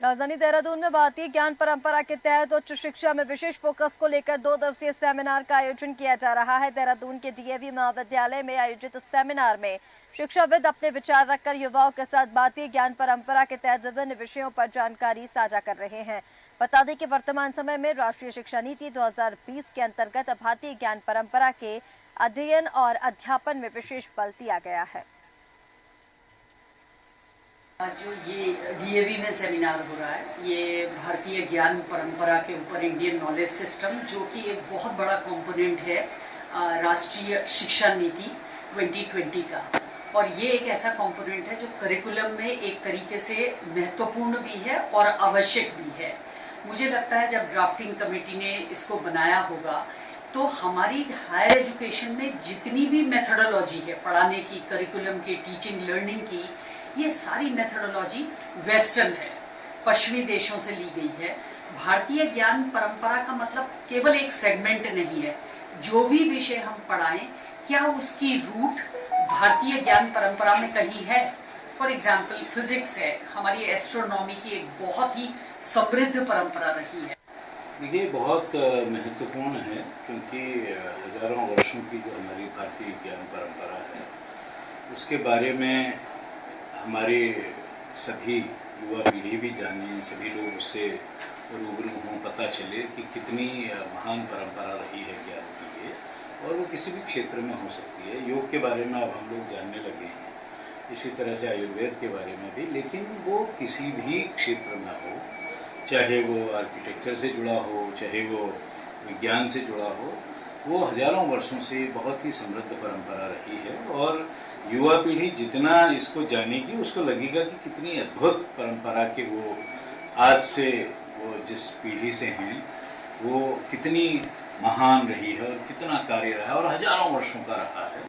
राजधानी देहरादून में भारतीय ज्ञान परंपरा के तहत उच्च शिक्षा में विशेष फोकस को लेकर 2 दिवसीय सेमिनार का आयोजन किया जा रहा है। देहरादून के डीएवी महाविद्यालय में आयोजित इस सेमिनार में शिक्षाविद अपने विचार रखकर युवाओं के साथ भारतीय ज्ञान परंपरा के तहत विभिन्न विषयों पर जानकारी साझा कर रहे हैं। बता दें कि वर्तमान समय में राष्ट्रीय शिक्षा नीति 2020 के अंतर्गत भारतीय ज्ञान परंपरा के अध्ययन और अध्यापन में विशेष बल दिया गया है। आज जो ये डीएवी में सेमिनार हो रहा है, ये भारतीय ज्ञान परंपरा के ऊपर इंडियन नॉलेज सिस्टम, जो कि एक बहुत बड़ा कंपोनेंट है राष्ट्रीय शिक्षा नीति 2020 का। और ये एक ऐसा कंपोनेंट है जो करिकुलम में एक तरीके से महत्वपूर्ण भी है और आवश्यक भी है। मुझे लगता है जब ड्राफ्टिंग कमेटी ने इसको बनाया होगा तो हमारी हायर एजुकेशन में जितनी भी मेथोडोलॉजी है पढ़ाने की, करिकुलम की, टीचिंग लर्निंग की, ये सारी मेथोडोलॉजी वेस्टर्न है, पश्चिमी देशों से ली गई है। भारतीय ज्ञान परंपरा का मतलब केवल एक सेगमेंट नहीं है। जो भी विषय हम पढ़ाएं, क्या उसकी रूट भारतीय ज्ञान परंपरा में कहीं है? फॉर एग्जाम्पल फिजिक्स है, हमारी एस्ट्रोनॉमी की एक बहुत ही समृद्ध परंपरा रही है। देखिए, बहुत महत्वपूर्ण है, क्योंकि हजारों वर्षों की जो हमारी भारतीय ज्ञान परंपरा है उसके बारे में हमारे सभी युवा पीढ़ी भी जाने, सभी लोग उससे रूबरू हों, पता चले कि कितनी महान परंपरा रही है ज्ञान की ये, और वो किसी भी क्षेत्र में हो सकती है। योग के बारे में अब हम लोग जानने लगे हैं, इसी तरह से आयुर्वेद के बारे में भी, लेकिन वो किसी भी क्षेत्र में हो, चाहे वो आर्किटेक्चर से जुड़ा हो, चाहे वो विज्ञान से जुड़ा हो, वो हजारों वर्षों से बहुत ही समृद्ध परंपरा रही है। और युवा पीढ़ी जितना इसको जानेगी, उसको लगेगा कि कितनी अद्भुत परंपरा के वो आज से वो जिस पीढ़ी से हैं वो कितनी महान रही है और कितना कार्य रहा है और हजारों वर्षों का रहा है।